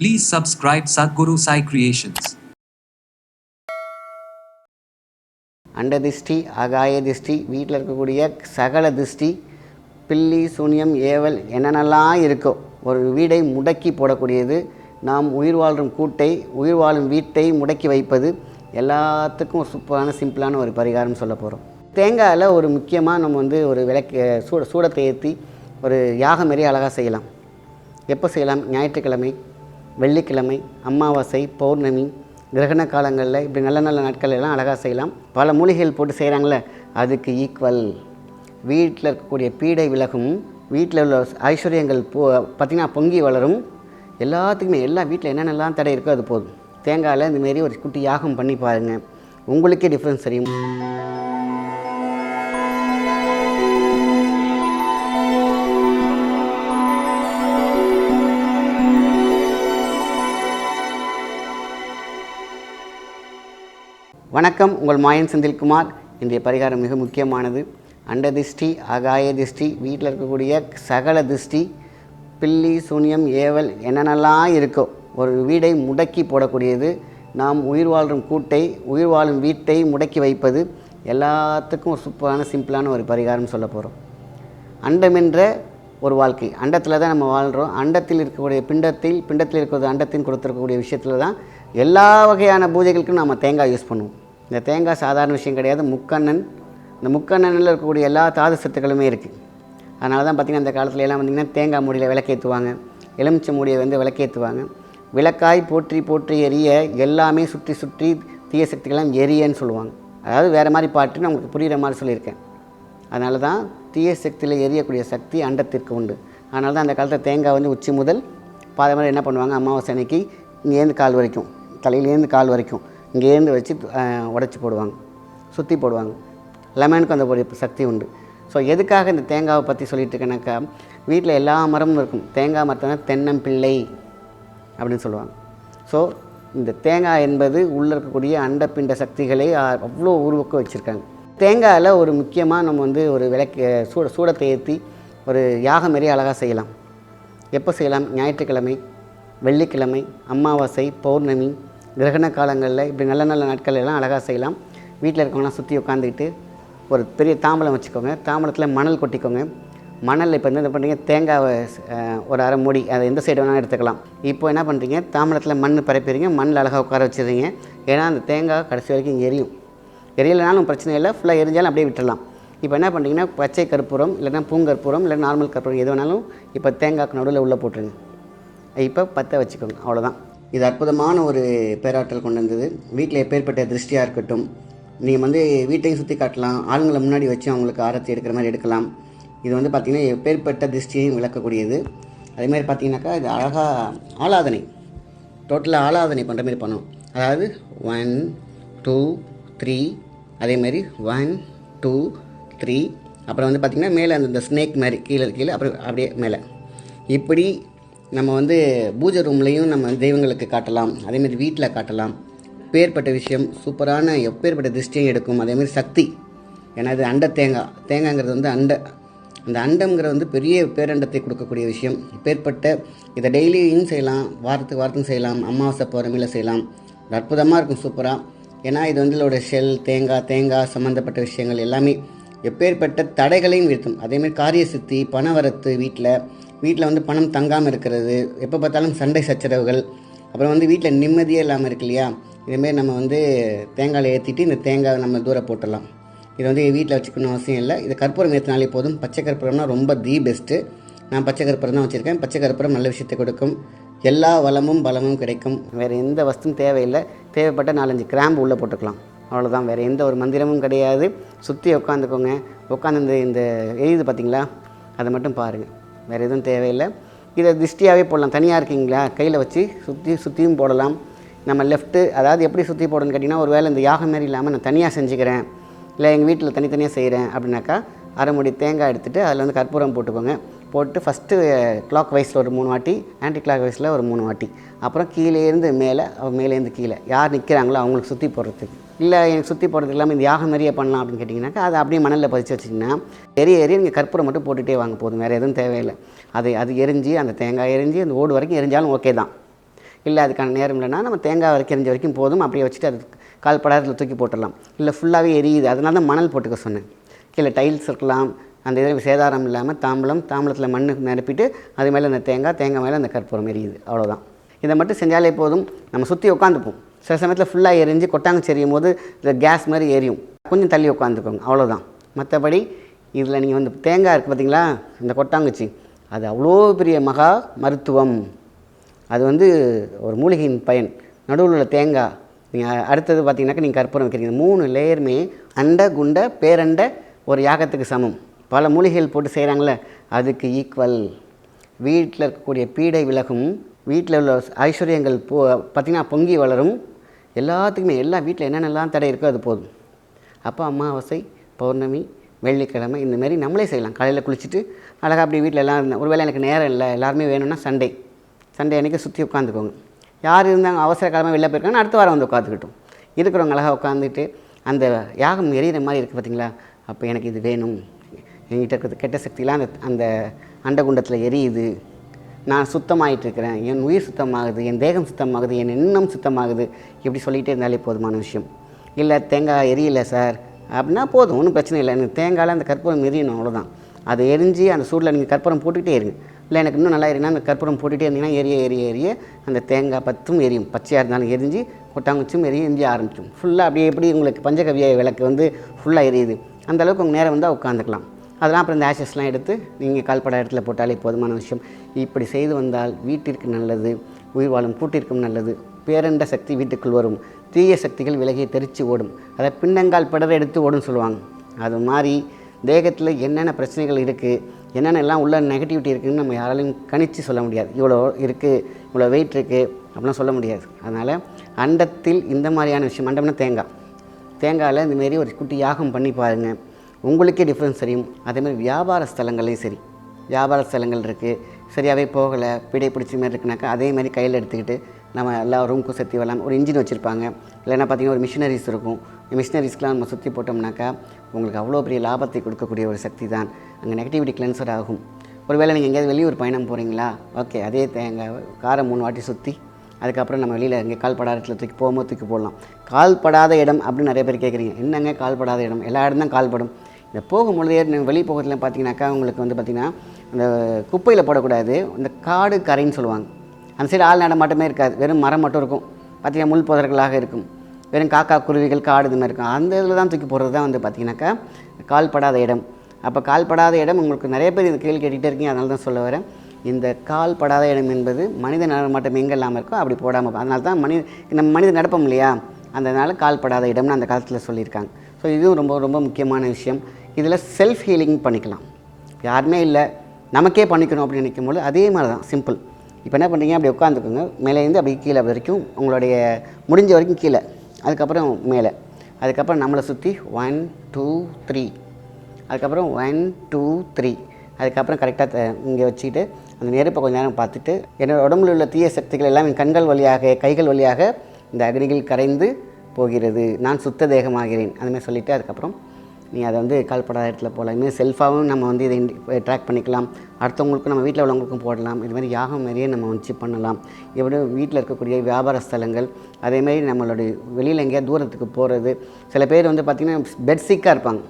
Please subscribe Sadhguru Sai Creations. அண்ட திஷ்டி, ஆகாய திஷ்டி, வீட்டில் இருக்கக்கூடிய சகல திஷ்டி, பில்லி சூனியம் ஏவல் என்னென்னலாம் இருக்கோ ஒரு வீடை முடக்கி போடக்கூடியது. நாம் உயிர் வாழும் கூட்டை, உயிர் வாழும் வீட்டை முடக்கி வைப்பது. எல்லாத்துக்கும் ஒரு சூப்பரான சிம்பிளான ஒரு பரிகாரம் சொல்ல போகிறோம். தேங்காயில் ஒரு முக்கியமாக நம்ம ஒரு விளக்கு சூடத்தை ஏற்றி ஒரு யாகம் மாரி அழகாக செய்யலாம். எப்போ செய்யலாம்? ஞாயிற்றுக்கிழமை, வெள்ளிக்கிழமை, அமாவாசை, பௌர்ணமி, கிரகண காலங்களில், இப்படி நல்ல நல்ல நாட்கள் எல்லாம் அழகாக செய்யலாம். பல மூலிகைகள் போட்டு செய்கிறாங்களே, அதுக்கு ஈக்குவல். வீட்டில் இருக்கக்கூடிய பீடை விலகும், வீட்டில் உள்ள ஐஸ்வர்யங்கள் பார்த்திங்கன்னா பொங்கி வளரும். எல்லாத்துக்குமே எல்லா வீட்டில் என்னென்னலாம் தடை இருக்கோ அது போதும். தேங்காயில் இந்தமாரி ஒரு குட்டி யாகம் பண்ணி பாருங்கள், உங்களுக்கே டிஃப்ரென்ஸ் தெரியும். வணக்கம், உங்கள் மாயன் செந்தில்குமார். இன்றைய பரிகாரம் மிக முக்கியமானது. அண்ட திஷ்டி, ஆகாய திஷ்டி, வீட்டில் இருக்கக்கூடிய சகல திஷ்டி, பில்லி சூனியம் ஏவல் என்னென்னலாம் இருக்கோ ஒரு வீடை முடக்கி போடக்கூடியது. நாம் உயிர் வாழும் கூட்டை, உயிர் வாழும் வீட்டை முடக்கி வைப்பது. எல்லாத்துக்கும் ஒரு சூப்பரான சிம்பிளான ஒரு பரிகாரம் சொல்ல போகிறோம். அண்டம் என்ற ஒரு வாழ்க்கை, அண்டத்தில் தான் நம்ம வாழ்கிறோம். அண்டத்தில் இருக்கக்கூடிய பிண்டத்தில் இருக்கிற அண்டத்தின் கொடுத்துருக்கக்கூடிய விஷயத்தில் தான் எல்லா வகையான பூஜைகளுக்கும் நம்ம தேங்காய் யூஸ் பண்ணுவோம். இந்த தேங்காய் சாதாரண விஷயம் கிடையாது. இந்த முக்கண்ணனில் இருக்கக்கூடிய எல்லா தாது சத்துக்களுமே இருக்குது. அதனால தான் பார்த்திங்கன்னா அந்த காலத்துல எல்லாம் பார்த்திங்கன்னா தேங்காய் மூடியில் விளக்கேற்றுவாங்க, எலுமிச்சை மூடியை விளக்கேற்றுவாங்க. விளக்காய் போற்றி போற்றி எரிய, எல்லாமே சுற்றி சுற்றி தீய சக்திகள்லாம் எரியன்னு சொல்லுவாங்க. அதாவது வேறு மாதிரி பாட்டு நான் உங்களுக்கு புரிகிற மாதிரி சொல்லியிருக்கேன். அதனால தான் தீய சக்தியில் எரியக்கூடிய சக்தி அண்டத்திற்கு உண்டு. அதனால தான் அந்த காலத்தில் தேங்காய் உச்சி முதல் பாதை மாதிரி என்ன பண்ணுவாங்க, அமாவாசை அன்னைக்கு இங்கேருந்து கால் வரைக்கும், தலையிலேருந்து கால் வரைக்கும் இங்கேருந்து வச்சு உடச்சி போடுவாங்க, சுற்றி போடுவாங்க. லெமனுக்கும் அந்த ஒரு சக்தி உண்டு. ஸோ எதுக்காக இந்த தேங்காவை பற்றி சொல்லிட்டு இருக்கேனாக்கா, வீட்டில் எல்லா மரமும் இருக்கும். தேங்காய் மரத்தை தென்னம்பிள்ளை அப்படின்னு சொல்லுவாங்க. ஸோ இந்த தேங்காய் என்பது உள்ளே இருக்கக்கூடிய அண்டப்பிண்ட சக்திகளை அவ்வளோ உருவாக்க வச்சுருக்காங்க. தேங்காயில் ஒரு முக்கியமாக நம்ம ஒரு விளக்கு சூடத்தை ஏற்றி ஒரு யாகம் மாரி அழகாக செய்யலாம். எப்போ செய்யலாம்? ஞாயிற்றுக்கிழமை, வெள்ளிக்கிழமை, அமாவாசை, பௌர்ணமி, கிரகண காலங்களில், இப்படி நல்ல நல்ல நாட்கள் எல்லாம் அழகாக செய்யலாம். வீட்டில் இருக்கவங்களாம் சுற்றி உட்காந்துக்கிட்டு ஒரு பெரிய தாம்பலம் வச்சுக்கோங்க. தாம்பலத்தில் மணல் கொட்டிக்கோங்க. மணலில் இப்போ என்ன பண்ணுறீங்க, தேங்காவை ஒரு அரை மூடி, அதை எந்த சைடு வேணாலும் எடுத்துக்கலாம். இப்போ என்ன பண்ணுறீங்க, தாம்பலத்தில் மண் பரப்பிடுறீங்க, மண்ணில் அழகாக உட்கார வச்சுருங்க. ஏன்னா அந்த தேங்காய் கடைசி வரைக்கும் எரியும். எரியலைனாலும் பிரச்சனை இல்லை, ஃபுல்லாக எரிஞ்சாலும் அப்படியே விட்டுடலாம். இப்போ என்ன பண்ணுறீங்கன்னா, பச்சை கற்பூரம் இல்லைன்னா பூங்கற்பூரம் இல்லை நார்மல் கற்பூரம் எது வேணாலும் இப்போ தேங்காய்க்கு நடுவில் உள்ளே போட்டுருங்க. இப்போ பற்ற வச்சுக்கோங்க, அவ்வளோதான். இது அற்புதமான ஒரு பேராற்றல் கொண்டு வந்தது. வீட்டில் எப்பேற்பட்ட திருஷ்டியாக இருக்கட்டும், நீங்கள் வீட்டையும் சுற்றி காட்டலாம், ஆளுங்களை முன்னாடி வச்சு அவங்களுக்கு ஆரத்தி எடுக்கிற மாதிரி எடுக்கலாம். இது பார்த்திங்கன்னா எப்பேற்பட்ட திருஷ்டியையும் விளக்கக்கூடியது. அதேமாதிரி பார்த்திங்கனாக்கா இது அழகாக ஆலாதனை, டோட்டலாக ஆலாதனை பண்ணுற மாதிரி பண்ணணும். அதாவது 1 2 3, அதேமாதிரி 1 2 3, அப்புறம் பார்த்திங்கன்னா மேலே அந்த ஸ்னேக் மாதிரி கீழே அப்புறம் அப்படியே மேலே. இப்படி நம்ம பூஜை ரூம்லேயும் நம்ம தெய்வங்களுக்கு காட்டலாம், அதேமாதிரி வீட்டில் காட்டலாம். பேர்பட்ட விஷயம் சூப்பரான எப்பேற்பட்ட திருஷ்டியும் எடுக்கும். அதேமாதிரி சக்தி, ஏன்னா இது அண்ட தேங்காய்ங்கிறது அந்த அண்டம்ங்கிறது பெரிய பேரண்டத்தை கொடுக்கக்கூடிய விஷயம். பேர்பட்ட இதை டெய்லியும் செய்யலாம், வாரத்துக்கும் செய்யலாம், அமாவாசை பௌர்ணமியில் செய்யலாம். அற்புதமாக இருக்கும், சூப்பராக. ஏன்னா இது இதோட ஷெல் தேங்காய் சம்மந்தப்பட்ட விஷயங்கள் எல்லாமே எப்பேற்பட்ட தடைகளையும் வீழ்த்தும். அதேமாதிரி காரிய சித்தி, பணவரத்து, வீட்டில் பணம் தங்காமல் இருக்கிறது, எப்போ பார்த்தாலும் சண்டை சச்சரவுகள், அப்புறம் வீட்டில் நிம்மதியே இல்லாமல் இருக்கு இல்லையா, இதுமாரி நம்ம தேங்காயில் ஏற்றிட்டு இந்த தேங்காய் நம்ம தூர போட்டுடலாம். இதை வீட்டில் வச்சுக்கணும் அவசியம் இல்லை. இது கற்பூரம் ஏற்றினாலே போதும். பச்சை கற்பூரம்னா ரொம்ப பெஸ்ட்டு. நான் பச்சை கற்பூரம் தான் வச்சுருக்கேன். பச்சை கற்பூரம் நல்ல விஷயத்தை கொடுக்கும், எல்லா வளமும் பலமும் கிடைக்கும். வேறு எந்த வஸ்துவும் தேவையில்லை. தேவைப்பட்ட 4-5 கிராம்பு உள்ளே போட்டுக்கலாம், அவ்வளோதான். வேறு எந்த ஒரு மந்திரமும் கிடையாது. சுற்றி உட்காந்துக்கோங்க. உட்காந்து இந்த எரியுது பார்த்திங்களா, அதை மட்டும் பாருங்கள். வேறு எதுவும் தேவையில்லை. இதை திருஷ்டியாகவே போடலாம். தனியாக இருக்கீங்களா, கையில் வச்சு சுற்றியும் போடலாம். நம்ம லெஃப்ட்டு, அதாவது எப்படி சுற்றி போடணும்னு கேட்டிங்கன்னா, ஒரு வேளை இந்த யாகம் மாரி இல்லாமல் நான் தனியாக செஞ்சுக்கிறேன், இல்லை எங்கள் வீட்டில் தனித்தனியாக செய்கிறேன் அப்படின்னாக்கா, அரை மூடி தேங்காய் எடுத்துகிட்டு அதில் கற்பூரம் போட்டுக்கோங்க. போட்டு ஃபஸ்ட்டு கிளாக் வைஸில் ஒரு 3 வாட்டி, ஆன்டி கிளாக் வைஸில் ஒரு 3 வாட்டி, அப்புறம் மேலேருந்து கீழே யார் நிற்கிறாங்களோ அவங்களுக்கு சுற்றி போடுறதுக்கு. இல்லை எனக்கு சுற்றி போடுறதுக்கு இல்லாமல் இந்த யாகம் மாதிரியே பண்ணலாம் அப்படின்னு கேட்டிங்கனாக்கா, அதை அப்படியே மணலில் பதிச்சு வச்சிங்கன்னா எரிய நீங்கள் கற்பூரம் மட்டும் போட்டுகிட்டே வாங்க போதும். வேறு எதுவும் தேவையில்லை. அது எரிஞ்சு, அந்த தேங்காய் எரிஞ்சு அந்த ஓடு வரைக்கும் எரிஞ்சாலும் ஓகே தான். இல்லை அதுக்கான நேரம் இல்லைன்னா நம்ம தேங்காய் வரைக்கும் எரிஞ்ச வரைக்கும் போதும், அப்படியே வச்சுட்டு அது கால் படாரத்தில் தூக்கி போட்டுடலாம். இல்லை ஃபுல்லாகவே எரியுது, அதனால தான் மணல் போட்டுக்க சொன்னேன். கீழே டைல்ஸ் இருக்கலாம், அந்த இதில் சேதாரம் இல்லாமல் தாம்பளத்தில் மண் நிரப்பிட்டு அது மேலே அந்த தேங்காய் மேலே அந்த கற்பூரம் எரியுது, அவ்வளோதான். இதை மட்டும் செஞ்சாலே போதும். நம்ம சுற்றி உட்காந்துப்போம். சில சமயத்தில் ஃபுல்லாக எரிஞ்சு கொட்டாங்குச்சி எரியும் போது இந்த கேஸ் மாதிரி எரியும், கொஞ்சம் தள்ளி உட்காந்துக்கோங்க, அவ்வளோதான். மற்றபடி இதில் நீங்கள் வந்து தேங்காய் இருக்குது பார்த்தீங்களா, இந்த கொட்டாங்குச்சி, அது அவ்வளோ பெரிய மகா மருத்துவம். அது வந்து ஒரு மூலிகையின் பயன். நடுவில் உள்ள தேங்காய், நீங்கள் அடுத்தது பார்த்தீங்கன்னாக்கா நீங்கள் கற்பூரம் வைக்கிறீங்க. 3 லேயருமே அண்ட குண்ட பேரண்ட ஒரு யாகத்துக்கு சமம். பல மூலிகைகள் போட்டு செய்கிறாங்களே, அதுக்கு ஈக்குவல். வீட்டில் இருக்கக்கூடிய பீடை விலகும், வீட்டில் உள்ள ஐஸ்வர்யங்கள் பார்த்திங்கன்னா பொங்கி வளரும். எல்லாத்துக்குமே எல்லா வீட்டில் என்னென்னலாம் தடை இருக்கோ அது போதும். அப்போ அமாவாசை, பௌர்ணமி, வெள்ளிக்கிழமை இந்தமாரி நம்மளே செய்யலாம். காலையில் குளிச்சுட்டு அழகாக அப்படி வீட்டில் எல்லாம் இருந்தேன். ஒருவேளை எனக்கு நேரம் இல்லை, எல்லாருமே வேணும்னா சண்டே அன்றைக்கி சுற்றி உட்காந்துக்கோங்க. யார் இருந்தாங்க அவசர காலமாக வெளில போயிருக்காங்கன்னா அடுத்த வாரம் வந்து உட்காந்துக்கிட்டோம். இருக்கிறவங்க அழகாக உட்காந்துட்டு அந்த யாகம் எரியிற மாதிரி இருக்குது பார்த்தீங்களா, அப்போ எனக்கு இது வேணும், என்கிட்ட இருக்கிறது கெட்ட சக்திலாம் அந்த அண்டகுண்டத்தில் எரியுது, நான் சுத்தமாகிட்டுருக்கிறேன், என் உயிர் சுத்தமாகுது, என் தேகம் சுத்தமாகுது, என் எண்ணம் சுத்தமாகுது, இப்படி சொல்லிகிட்டே இருந்தாலே போதுமான விஷயம். இல்லை தேங்காய் எரியலை சார் அப்படின்னா போதும், ஒன்றும் பிரச்சனை இல்லை. எனக்கு தேங்காயில் அந்த கற்பூரம் எரியணும், அவ்வளோதான். அது எரிஞ்சு அந்த சூடில் நீங்கள் கற்பூரம் போட்டுக்கிட்டே இருங்க. இல்லை எனக்கு இன்னும் நல்லா எரியுன்னா அந்த கற்பூரம் போட்டுகிட்டே இருந்தீங்கன்னா எரிய அந்த தேங்காய் பத்தும் எரியும். பச்சையாக இருந்தாலும் எரிஞ்சு, கொட்டாங்குச்சும் எரிய ஆரம்பிக்கும். ஃபுல்லாக அப்படியே எப்படி உங்களுக்கு பஞ்சகவிய விளக்கு வந்து ஃபுல்லாக எரியுது, அந்தளவுக்கு உங்கள் நேரம் வந்தால் உட்காந்துக்கலாம். அதெல்லாம் அப்புறம் இந்த ஆஷஸ்லாம் எடுத்து நீங்கள் கால்பட இடத்துல போட்டாலே போதுமான விஷயம். இப்படி செய்து வந்தால் வீட்டிற்கு நல்லது, உயிர் வாழும் கூட்டிற்கும் நல்லது. பேரண்ட சக்தி வீட்டுக்குள் வரும், தீய சக்திகள் விலகி தெரித்து ஓடும். அதை பின்னங்கால் படரை எடுத்து ஓடும் சொல்லுவாங்க. அது மாதிரி தேகத்தில் என்னென்ன பிரச்சனைகள் இருக்குது, என்னென்னலாம் உள்ள நெகட்டிவிட்டி இருக்குதுன்னு நம்ம யாராலையும் கணித்து சொல்ல முடியாது. இவ்வளோ இருக்குது, இவ்வளோ வெயிட் இருக்குது அப்படிலாம் சொல்ல முடியாது. அதனால் அண்டத்தில் இந்த மாதிரியான விஷயம், அண்டம்னா தேங்காயில் இந்தமாரி ஒரு குட்டி யாகம் பண்ணி பாருங்கள், உங்களுக்கே டிஃப்ரென்ஸ் தெரியும். அதேமாதிரி வியாபார ஸ்தலங்கள்லேயும் சரி, வியாபார ஸ்தலங்கள் இருக்குது, சரியாகவே போகலை, பிடை பிடிச்ச மாதிரி இருக்குனாக்கா அதேமாதிரி கையில் எடுத்துக்கிட்டு நம்ம எல்லா ரூமுக்கும் சுற்றி வரலாம். ஒரு இன்ஜின் வச்சுருப்பாங்க, இல்லைன்னா பார்த்திங்கன்னா ஒரு மிஷினரிஸ் இருக்கும். மிஷினரிஸ்க்கெலாம் நம்ம சுற்றி போட்டோம்னாக்கா உங்களுக்கு அவ்வளோ பெரிய லாபத்தை கொடுக்கக்கூடிய ஒரு சக்தி தான். அங்கே நெகட்டிவிட்டி கிளென்சர் ஆகும். ஒருவேளை நீங்கள் எங்கேயாவது வெளியூர் பயணம் போகிறீங்களா, ஓகே, அதே தேங்காய் காரை 3 வாட்டி சுற்றி அதுக்கப்புறம் நம்ம வெளியில் இங்கே கால்படாத இடத்துல தூக்கி தூக்கி போடலாம். கால்படாத இடம் அப்படின்னு நிறைய பேர் கேட்குறீங்க. என்னங்க கால்படாத இடம்? எல்லா இடம் தான் கால்படும். இந்த போகும்பொழுதே வெளியே போகிறதுல பார்த்தீங்கன்னாக்கா உங்களுக்கு வந்து பார்த்திங்கன்னா அந்த குப்பையில் போடக்கூடாது. இந்த காடு கரைன்னு சொல்லுவாங்க, அந்த சைடு ஆள் நடமாட்டமே இருக்காது, வெறும் மரம் மட்டும் இருக்கும். பார்த்திங்கன்னா முள் புதர்களாக இருக்கும், வெறும் காக்கா குருவிகள் காடு இது மாதிரி இருக்கும். அந்த இதில் தான் தூக்கி போடுறது தான் வந்து பார்த்திங்கனாக்கா கால்படாத இடம். அப்போ கால்படாத இடம் உங்களுக்கு நிறைய பேர் இந்த கேள்வி கேட்டுகிட்டே இருக்கீங்க, அதனால தான் சொல்ல வரேன். இந்த கால்படாத இடம் என்பது மனித நடமாட்டம் எங்கே இல்லாமல் இருக்கோ அப்படி போடாமல், அதனால தான் நம்ம மனிதன் நடப்போம் இல்லையா, அதனால் கால்படாத இடம்னு அந்த காலத்தில் சொல்லியிருக்காங்க. ஸோ இதுவும் ரொம்ப ரொம்ப முக்கியமான விஷயம். இதில் செல்ஃப் ஹீலிங் பண்ணிக்கலாம். யாருமே இல்லை நமக்கே பண்ணிக்கணும் அப்படின்னு நினைக்கும் போது அதே மாதிரி தான் சிம்பிள். இப்போ என்ன பண்ணுறீங்க, அப்படி உட்காந்துக்கோங்க, மேலேருந்து அப்படி கீழே வரைக்கும் உங்களுடைய முடிஞ்ச வரைக்கும் கீழே, அதுக்கப்புறம் மேலே, அதுக்கப்புறம் நம்மளை சுற்றி 1 2 3, அதுக்கப்புறம் 1 2 3, அதுக்கப்புறம் கரெக்டாக இங்கே வச்சுக்கிட்டு அந்த நெருப்பை கொஞ்சம் நேரம் பார்த்துட்டு, என்னோடய உடம்புல உள்ள தீய சக்திகள் எல்லாம் என் கண்கள் வழியாக கைகள் வழியாக இந்த அக்னிகள் கரைந்து போகிறது, நான் சுத்த தேகமாகிறேன் அதுமாதிரி சொல்லிவிட்டு அதுக்கப்புறம் நீ அதை வந்து கால்படாத இடத்துல போகலாம். இதுமாதிரி செல்ஃபாகவும் நம்ம வந்து இதை ட்ராக் பண்ணிக்கலாம். அடுத்தவங்களுக்கும் நம்ம வீட்டில் உள்ளவங்களுக்கும் போடலாம். இது மாதிரி யாகம் மாதிரியே நம்ம வச்சு பண்ணலாம். எப்படி வீட்டில் இருக்கக்கூடிய வியாபார ஸ்தலங்கள், அதேமாதிரி நம்மளுடைய வெளியில் எங்கேயா தூரத்துக்கு போகிறது. சில பேர் வந்து பார்த்திங்கன்னா பெட்சிக்காக இருப்பாங்க.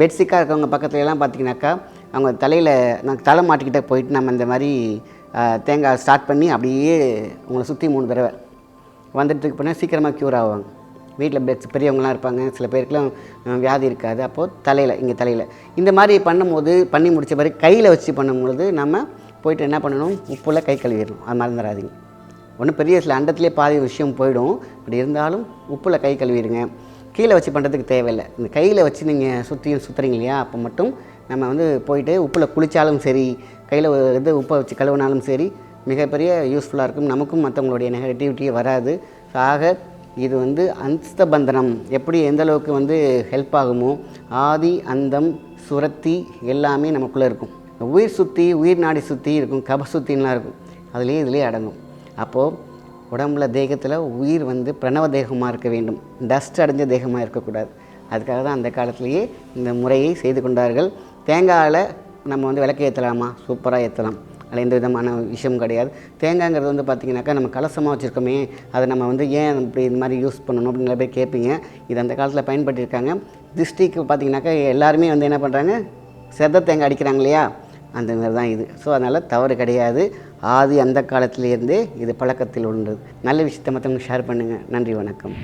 பெட்சிக்காக இருக்கவங்க பக்கத்துலலாம் பார்த்திங்கனாக்கா அவங்க தலையில் நான் தலை மாட்டிக்கிட்டே போயிட்டு நம்ம இந்த மாதிரி தேங்காய் ஸ்டார்ட் பண்ணி அப்படியே உங்களை சுற்றி 3 தடவை வந்துட்டு போனால் சீக்கிரமாக க்யூர் ஆவாங்க. வீட்டில் பெரியவங்களாம் இருப்பாங்க, சில பேருக்குலாம் வியாதி இருக்காது. அப்போது தலையில் இந்த மாதிரி பண்ணி முடித்த பிறகு கையில் வச்சு பண்ணும்பொழுது நம்ம போய்ட்டு என்ன பண்ணணும், உப்பில் கை கழுவிடணும். அது மறந்துடாதீங்க. ஒன்றும் பெரிய சில அண்டத்துலேயே பாதி விஷயம் போயிடும். அப்படி இருந்தாலும் உப்பில் கை கழுவிடுங்க. கீழே வச்சு பண்ணுறதுக்கு தேவையில்லை. இந்த கையில் வச்சு நீங்கள் சுற்றுறீங்க இல்லையா, அப்போ மட்டும் நம்ம வந்து போயிட்டு உப்பில் குளித்தாலும் சரி, கையில் வந்து உப்பை வச்சு கழுவினாலும் சரி, மிகப்பெரிய யூஸ்ஃபுல்லாக இருக்கும். நமக்கும் மற்றவங்களுடைய நெகட்டிவிட்டியே வராது. ஆக இது வந்து அஸ்தபந்தனம் எப்படி எந்த அளவுக்கு வந்து ஹெல்ப் ஆகுமோ, ஆதி அந்தம் சுரத்தி எல்லாமே நமக்குள்ளே இருக்கும். உயிர் சுற்றி, உயிர் நாடி சுற்றி இருக்கும், கப சுத்தின்லாம் இருக்கும், இதிலே அடங்கும். அப்போது உடம்புல தேகத்தில் உயிர் வந்து பிரணவ தேகமாக இருக்க வேண்டும், டஸ்ட் அடைஞ்ச தேகமாக இருக்கக்கூடாது. அதுக்காக தான் அந்த காலத்திலேயே இந்த முறையை செய்து கொண்டார்கள். தேங்காயில் நம்ம வந்து விளக்கு ஏற்றலாமா, சூப்பராக ஏற்றலாம். அதில் எந்த விதமான விஷயமும் கிடையாது. தேங்காய்ங்கிறது வந்து பார்த்திங்கனாக்கா நம்ம கலசமாக வச்சுருக்கோமே, அதை நம்ம வந்து ஏன் இப்படி இந்த மாதிரி யூஸ் பண்ணணும் அப்படின்னு நிறைய பேர் கேட்பீங்க. இது அந்த காலத்தில் பயன்படுத்தியிருக்காங்க. திருஷ்டிக்கு பார்த்திங்கனாக்கா எல்லாருமே வந்து என்ன பண்ணுறாங்க, செத்த தேங்காய் அடிக்கிறாங்க இல்லையா, அந்த மாதிரி தான் இது. ஸோ அதனால் தவறு கிடையாது. ஆதி அந்த காலத்திலேருந்தே இது பழக்கத்தில் உள்ளது. நல்ல விஷயத்தை மற்றவங்களுக்கு ஷேர் பண்ணுங்கள். நன்றி, வணக்கம்.